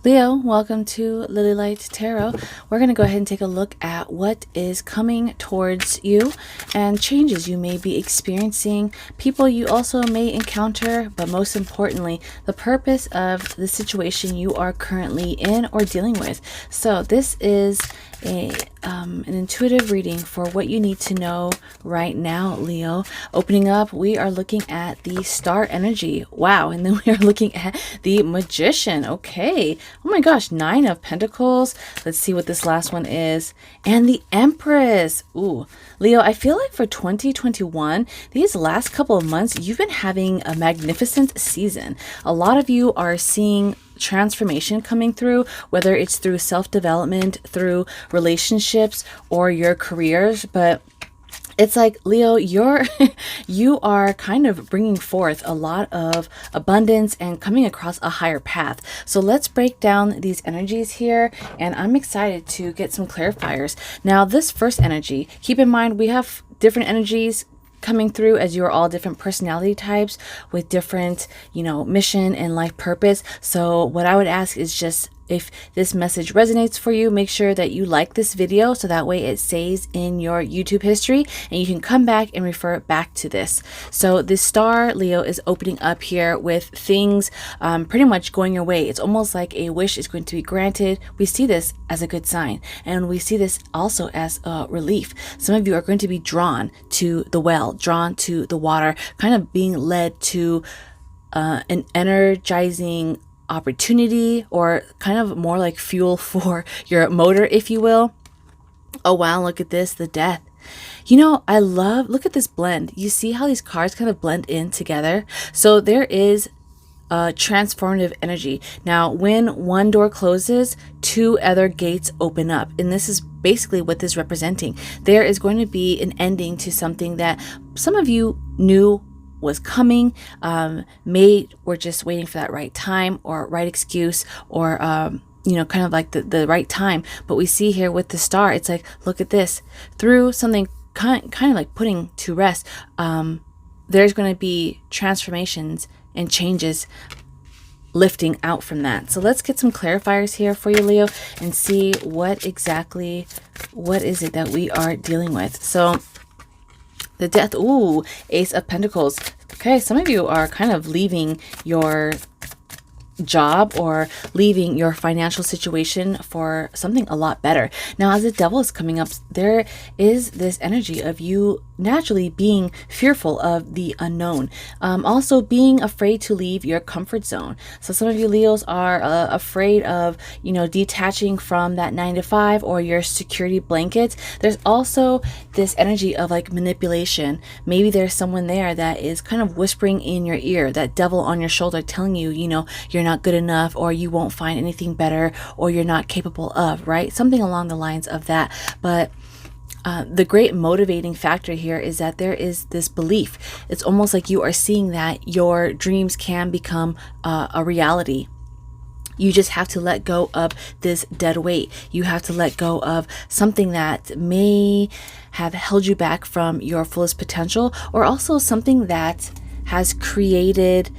Leo, welcome to Lily Light Tarot. We're going to go ahead and take a look at what is coming towards you and changes you may be experiencing, people you also may encounter, but most importantly, the purpose of the situation you are currently in or dealing with. So this is an intuitive reading for what you need to know right now, Leo. Opening up, we are looking at the star energy. Wow. And then we are looking at the magician. Okay. Oh my gosh. 9 of Pentacles. Let's see what this last one is. And the Empress. Ooh, Leo, I feel like for 2021, these last couple of months, you've been having a magnificent season. A lot of you are seeing transformation coming through, whether it's through self-development, through relationships, or your careers. But it's like, Leo, you are kind of bringing forth a lot of abundance and coming across a higher path. So let's break down these energies here, and I'm excited to get some clarifiers. Now, this first energy, keep in mind we have different energies coming through, as you're all different personality types with different, mission and life purpose. So what I would ask is just, if this message resonates for you, make sure that you like this video so that way it stays in your YouTube history and you can come back and refer back to this. So this star, Leo, is opening up here with things pretty much going your way. It's almost like a wish is going to be granted. We see this as a good sign, and we see this also as a relief. Some of you are going to be drawn to the well, drawn to the water, kind of being led to an energizing opportunity, or kind of more like fuel for your motor, if you will. Oh wow, look at this, the Death. Look at this blend. You see how these cards kind of blend in together? So there is a transformative energy. Now, when one door closes, 2 other gates open up. And this is basically what this is representing. There is going to be an ending to something that some of you knew was coming, were just waiting for that right time or right excuse, or kind of like the right time. But we see here with the star, it's like, look at this, through something kind of like putting to rest, there's going to be transformations and changes lifting out from that. So let's get some clarifiers here for you, Leo, and see what is it that we are dealing with. So the Death, ooh, Ace of Pentacles. Okay, some of you are kind of leaving your job or leaving your financial situation for something a lot better. Now, as the Devil is coming up, there is this energy of you naturally being fearful of the unknown, also being afraid to leave your comfort zone. So some of you Leos are afraid of detaching from that 9 to 5 or your security blankets. There's also this energy of like manipulation. Maybe there's someone there that is kind of whispering in your ear, that devil on your shoulder telling you, you're not good enough, or you won't find anything better, or you're not capable of, right? Something along the lines of that. But the great motivating factor here is that there is this belief. It's almost like you are seeing that your dreams can become a reality. You just have to let go of this dead weight. You have to let go of something that may have held you back from your fullest potential, or also something that has created,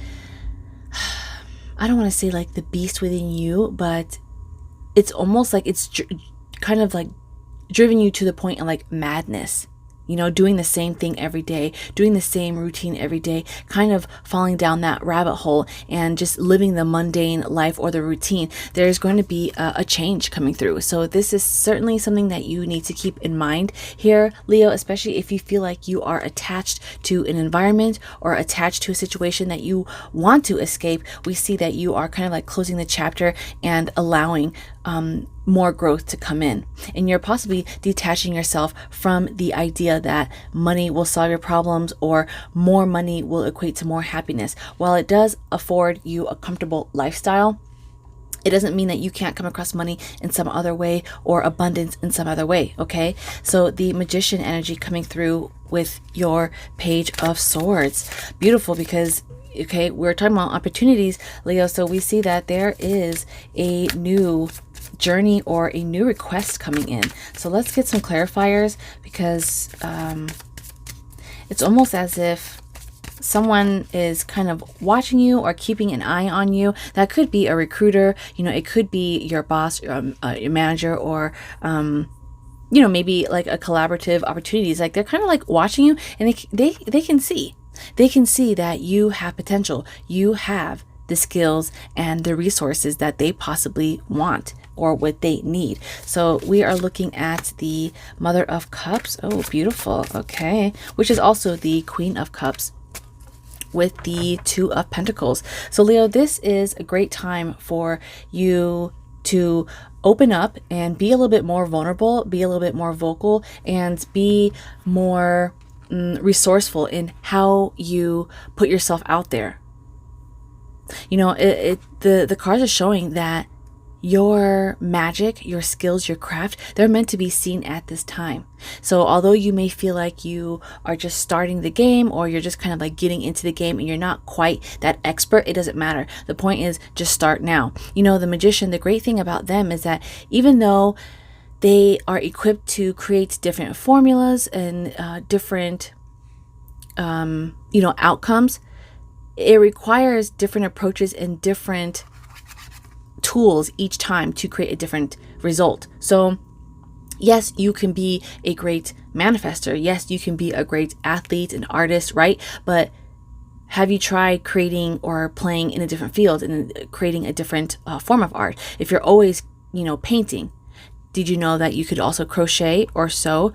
I don't want to say like the beast within you, but it's almost like it's kind of like driven you to the point of like madness, doing the same thing every day, doing the same routine every day, kind of falling down that rabbit hole and just living the mundane life or the routine. There's going to be a change coming through. So this is certainly something that you need to keep in mind here, Leo, especially if you feel like you are attached to an environment or attached to a situation that you want to escape. We see that you are kind of like closing the chapter and allowing more growth to come in, and you're possibly detaching yourself from the idea that money will solve your problems or more money will equate to more happiness. While it does afford you a comfortable lifestyle, it doesn't mean that you can't come across money in some other way or abundance in some other way. Okay, so the Magician energy coming through with your Page of Swords, beautiful, because okay, we're talking about opportunities, Leo. So we see that there is a new journey or a new request coming in. So let's get some clarifiers, because it's almost as if someone is kind of watching you or keeping an eye on you. That could be a recruiter, it could be your boss, your manager, or maybe like a collaborative opportunities. Like they're kind of like watching you, and they can see. They can see that you have potential. You have the skills and the resources that they possibly want or what they need. So we are looking at the Mother of Cups. Oh, beautiful. Okay. Which is also the Queen of Cups with the Two of Pentacles. So Leo, this is a great time for you to open up and be a little bit more vulnerable, be a little bit more vocal, and be more resourceful in how you put yourself out there. The cards are showing that your magic, your skills, your craft, they're meant to be seen at this time. So although you may feel like you are just starting the game, or you're just kind of like getting into the game and you're not quite that expert, it doesn't matter. The point is just start now. The Magician, the great thing about them is that even though they are equipped to create different formulas and different outcomes, it requires different approaches and different tools each time to create a different result. So yes, you can be a great manifester. Yes, you can be a great athlete, an artist, right? But have you tried creating or playing in a different field and creating a different form of art? If you're always, painting, did you know that you could also crochet or sew?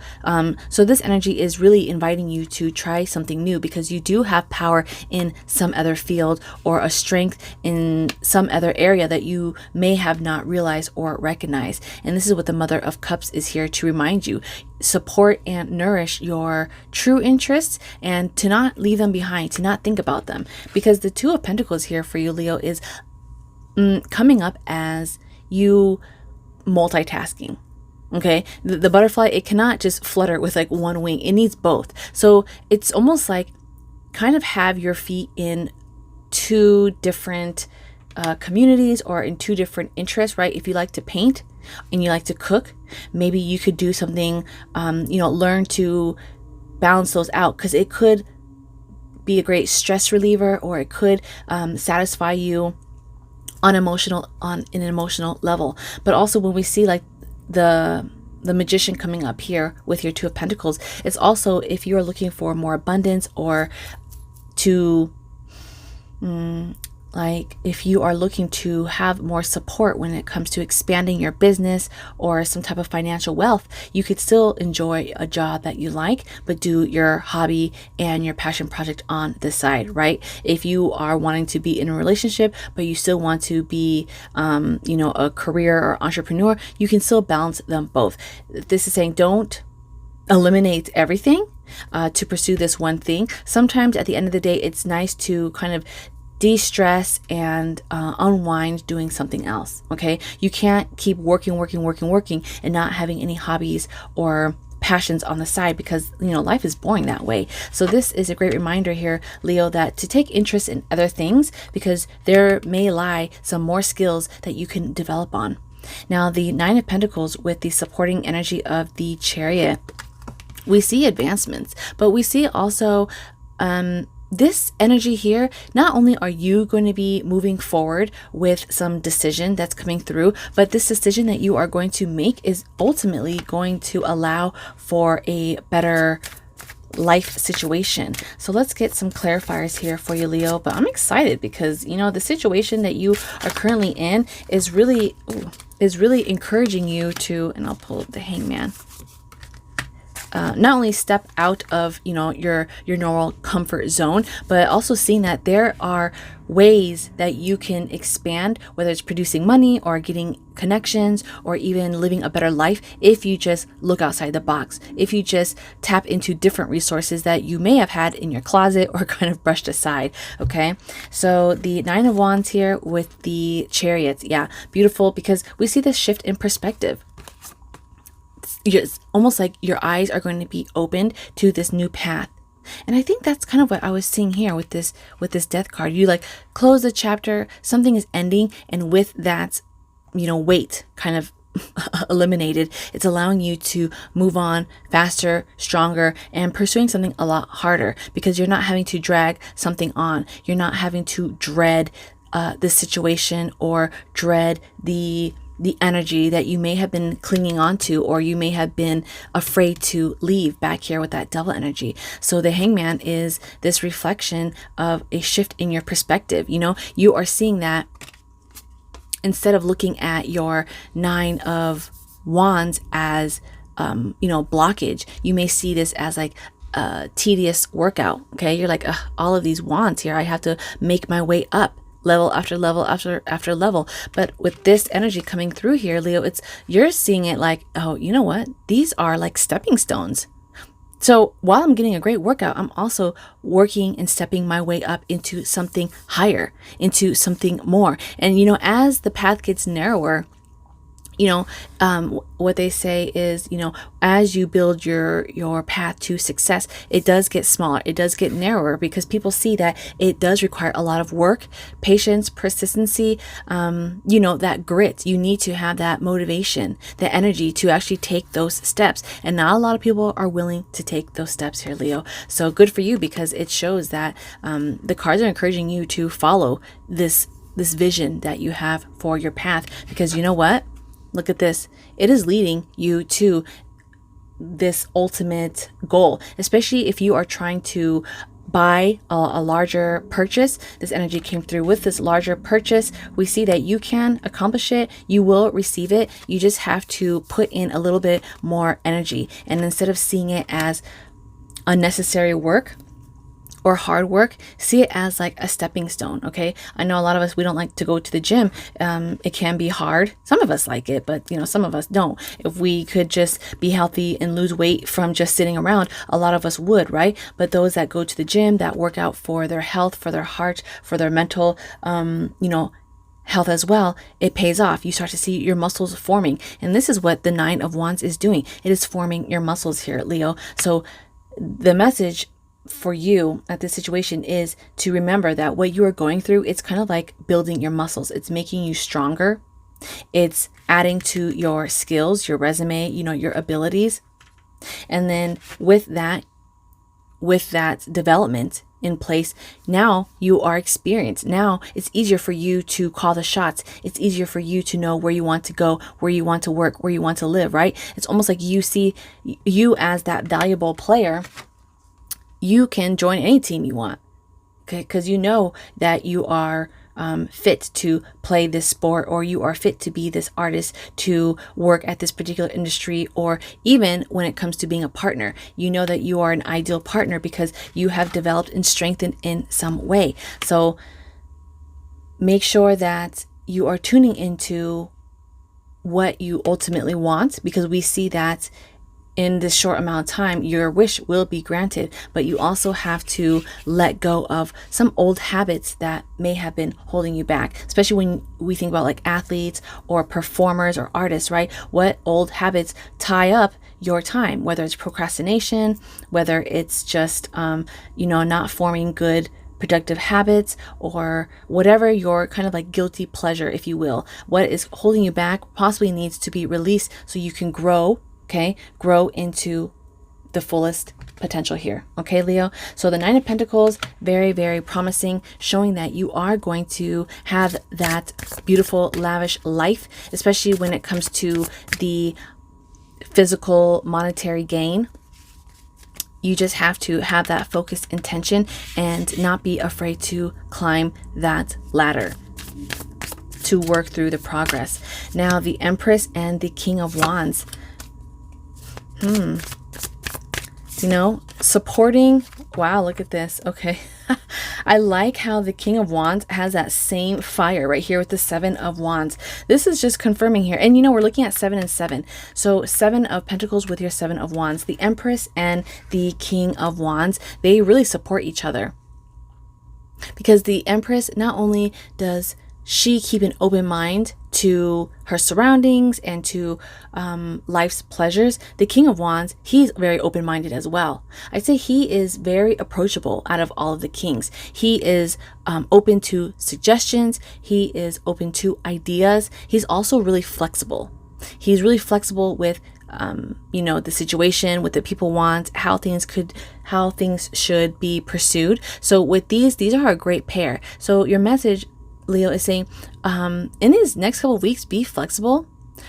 So this energy is really inviting you to try something new, because you do have power in some other field or a strength in some other area that you may have not realized or recognized. And this is what the Mother of Cups is here to remind you. Support and nourish your true interests, and to not leave them behind, to not think about them. Because the Two of Pentacles here for you, Leo, is coming up as you multitasking. Okay, the butterfly, it cannot just flutter with like one wing, it needs both. So it's almost like kind of have your feet in two different communities or in two different interests, right? If you like to paint and you like to cook, maybe you could do something, learn to balance those out, because it could be a great stress reliever, or it could satisfy you on an emotional level. But also when we see like the Magician coming up here with your Two of Pentacles, it's also if you're looking for more abundance, or to like if you are looking to have more support when it comes to expanding your business or some type of financial wealth, you could still enjoy a job that you like, but do your hobby and your passion project on the side, right? If you are wanting to be in a relationship, but you still want to be, a career or entrepreneur, you can still balance them both. This is saying don't eliminate everything to pursue this one thing. Sometimes at the end of the day, it's nice to kind of de-stress and unwind doing something else. Okay, you can't keep working and not having any hobbies or passions on the side, because life is boring that way. So this is a great reminder here, Leo, that to take interest in other things, because there may lie some more skills that you can develop on. Now the Nine of Pentacles with the supporting energy of the Chariot, we see advancements, but we see also this energy here, not only are you going to be moving forward with some decision that's coming through, but this decision that you are going to make is ultimately going to allow for a better life situation. So let's get some clarifiers here for you, Leo. But I'm excited because, the situation that you are currently in is really encouraging you to, and I'll pull up the Hangman. Not only step out of your normal comfort zone, but also seeing that there are ways that you can expand, whether it's producing money or getting connections or even living a better life, if you just look outside the box, if you just tap into different resources that you may have had in your closet or kind of brushed aside. Okay, so the Nine of Wands here with the Chariots, yeah, beautiful, because we see this shift in perspective. It's almost like your eyes are going to be opened to this new path. And I think that's kind of what I was seeing here with this Death card. You like close the chapter, something is ending, and with that, weight kind of eliminated. It's allowing you to move on faster, stronger, and pursuing something a lot harder because you're not having to drag something on. You're not having to dread the situation or dread the energy that you may have been clinging on to, or you may have been afraid to leave back here with that devil energy. So the hangman is this reflection of a shift in your perspective. You know, you are seeing that instead of looking at your 9 of wands as, blockage, you may see this as like a tedious workout. Okay. You're like, all of these wands here, I have to make my way up level after level after level. But with this energy coming through here, Leo, you're seeing it like, oh, you know what? These are like stepping stones. So while I'm getting a great workout, I'm also working and stepping my way up into something higher, into something more. And, as the path gets narrower, what they say is, as you build your path to success, it does get smaller. It does get narrower because people see that it does require a lot of work, patience, persistency, that grit. You need to have that motivation, the energy to actually take those steps. And not a lot of people are willing to take those steps here, Leo. So good for you, because it shows that the cards are encouraging you to follow this vision that you have for your path, because you know what? Look at this. It is leading you to this ultimate goal, especially if you are trying to buy a larger purchase. This energy came through with this larger purchase. We see that you can accomplish it. You will receive it. You just have to put in a little bit more energy. And instead of seeing it as unnecessary work or hard work, see it as like a stepping stone. Okay. I know a lot of us, we don't like to go to the gym. It can be hard. Some of us like it, but some of us don't. If we could just be healthy and lose weight from just sitting around, a lot of us would, right? But those that go to the gym, that work out for their health, for their heart, for their mental, health as well, it pays off. You start to see your muscles forming. And this is what the 9 of Wands is doing. It is forming your muscles here, Leo. So the message for you at this situation is to remember that what you are going through, it's kind of like building your muscles. It's making you stronger. It's adding to your skills, your resume, your abilities. And then with that development in place, now you are experienced. Now it's easier for you to call the shots. It's easier for you to know where you want to go, where you want to work, where you want to live, right? It's almost like you see you as that valuable player. You can join any team you want, okay? Because you know that you are fit to play this sport, or you are fit to be this artist, to work at this particular industry, or even when it comes to being a partner, you know that you are an ideal partner because you have developed and strengthened in some way. So make sure that you are tuning into what you ultimately want, because we see that in this short amount of time, your wish will be granted, but you also have to let go of some old habits that may have been holding you back, especially when we think about like athletes or performers or artists, right? What old habits tie up your time, whether it's procrastination, whether it's just, not forming good productive habits, or whatever your kind of like guilty pleasure, if you will. What is holding you back possibly needs to be released so you can grow. Okay, grow into the fullest potential here. Okay, Leo. So the 9 of Pentacles, very, very promising, showing that you are going to have that beautiful, lavish life, especially when it comes to the physical, monetary gain. You just have to have that focused intention and not be afraid to climb that ladder, to work through the progress. Now, the Empress and the King of Wands. Supporting. Wow, look at this. Okay. I like how the King of Wands has that same fire right here with the 7 of Wands. This is just confirming here. And we're looking at 7 and 7. So 7 of Pentacles with your 7 of Wands. The Empress and the King of Wands, they really support each other. Because the Empress, not only does she keep an open mind to her surroundings and to life's pleasures, the King of Wands, he's very open-minded as well. I'd say he is very approachable out of all of the kings. He is open to suggestions. He is open to ideas. He's also really flexible. He's really flexible with the situation, what the people want, how things should be pursued. So with these are a great pair. So your message, Leo, is saying, in these next couple of weeks, be flexible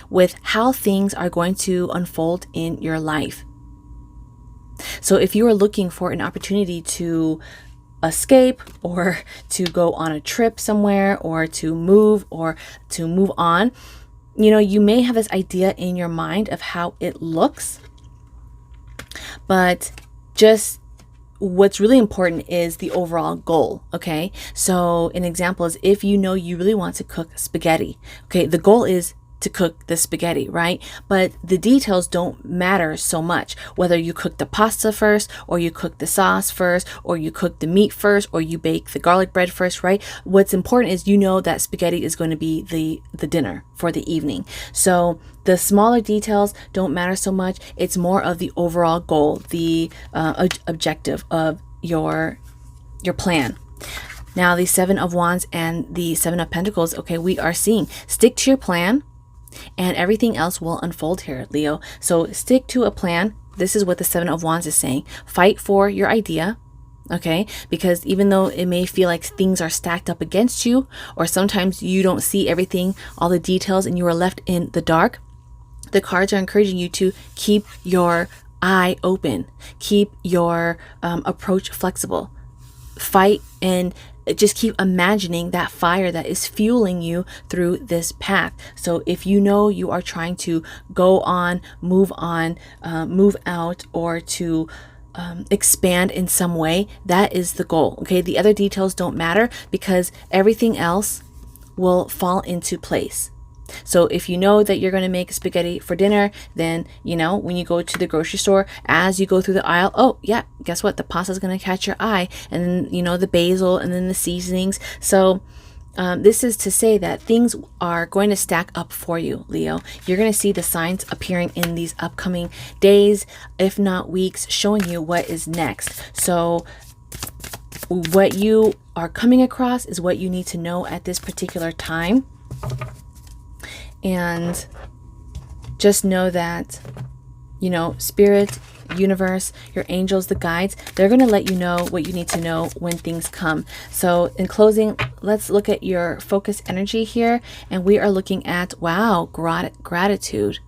with how things are going to unfold in your life. So if you are looking for an opportunity to escape, or to go on a trip somewhere, or to move on, you may have this idea in your mind of how it looks, but just what's really important is the overall goal. Okay. So an example is, if you really want to cook spaghetti, okay, the goal is to cook the spaghetti, right? But the details don't matter so much. Whether you cook the pasta first, or you cook the sauce first, or you cook the meat first, or you bake the garlic bread first, right? What's important is that spaghetti is going to be the dinner for the evening. So the smaller details don't matter so much. It's more of the overall goal, the objective of your plan. Now, the Seven of Wands and the Seven of Pentacles, okay, we are seeing stick to your plan, and everything else will unfold here, Leo. So stick to a plan. This is what the Seven of Wands is saying. Fight for your idea, okay? Because even though it may feel like things are stacked up against you, or sometimes you don't see everything, all the details, and you are left in the dark, the cards are encouraging you to keep your eye open, keep your approach flexible, fight, and just keep imagining that fire that is fueling you through this path. So if you are trying to go on, move out, or to expand in some way, that is the goal. Okay, the other details don't matter, because everything else will fall into place. So if you know that you're going to make spaghetti for dinner, then, when you go to the grocery store, as you go through the aisle, oh yeah, guess what? The pasta is going to catch your eye. And then, the basil, and then the seasonings. So this is to say that things are going to stack up for you, Leo. You're going to see the signs appearing in these upcoming days, if not weeks, showing you what is next. So what you are coming across is what you need to know at this particular time. And just know that, spirit, universe, your angels, the guides, they're going to let you know what you need to know when things come. So in closing, let's look at your focus energy here. And we are looking at, gratitude.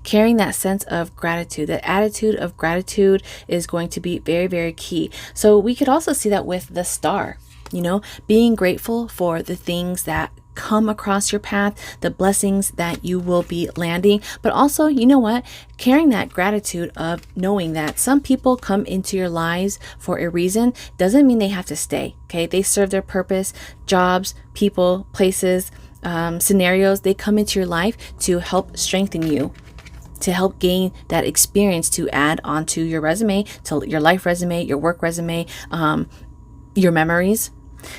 Carrying that sense of gratitude, that attitude of gratitude is going to be very, very key. So we could also see that with the star, being grateful for the things that come across your path, the blessings that you will be landing, but also, carrying that gratitude of knowing that some people come into your lives for a reason doesn't mean they have to stay. Okay, they serve their purpose. Jobs, people, places, scenarios, they come into your life to help strengthen you, to help gain that experience to add onto your resume, to your life resume, your work resume, your memories.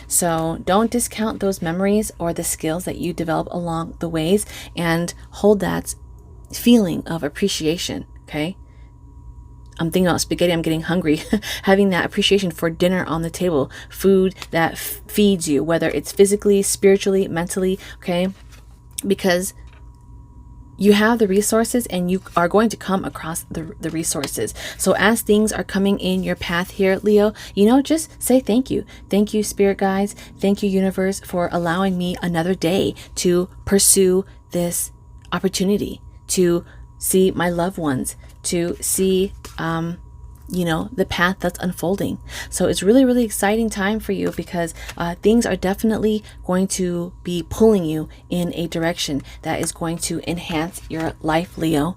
So don't discount those memories or the skills that you develop along the ways, and hold that feeling of appreciation. Okay. I'm thinking about spaghetti. I'm getting hungry. Having that appreciation for dinner on the table, food that feeds you, whether it's physically, spiritually, mentally. Okay. Because you have the resources, and you are going to come across the resources. So as things are coming in your path here, Leo, just say thank you. Thank you, spirit guides. Thank you, universe, for allowing me another day to pursue this opportunity, to see my loved ones, to see, the path that's unfolding. So it's really, really exciting time for you, because things are definitely going to be pulling you in a direction that is going to enhance your life, Leo.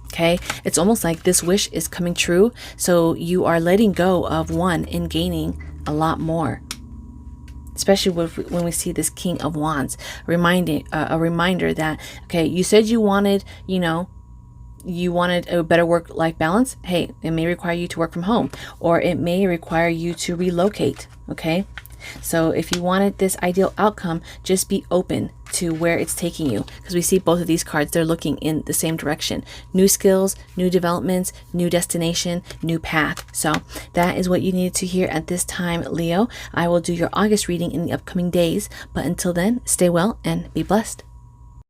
Okay, it's almost like this wish is coming true. So you are letting go of one and gaining a lot more. Especially when we see this King of Wands, a reminder that, okay, you said you wanted, you wanted a better work-life balance. Hey, it may require you to work from home, or it may require you to relocate. Okay. So if you wanted this ideal outcome, just be open to where it's taking you, because we see both of these cards, they're looking in the same direction. New skills, new developments, new destination, new path. So that is what you needed to hear at this time, Leo. I will do your August reading in the upcoming days, but until then, stay well and be blessed.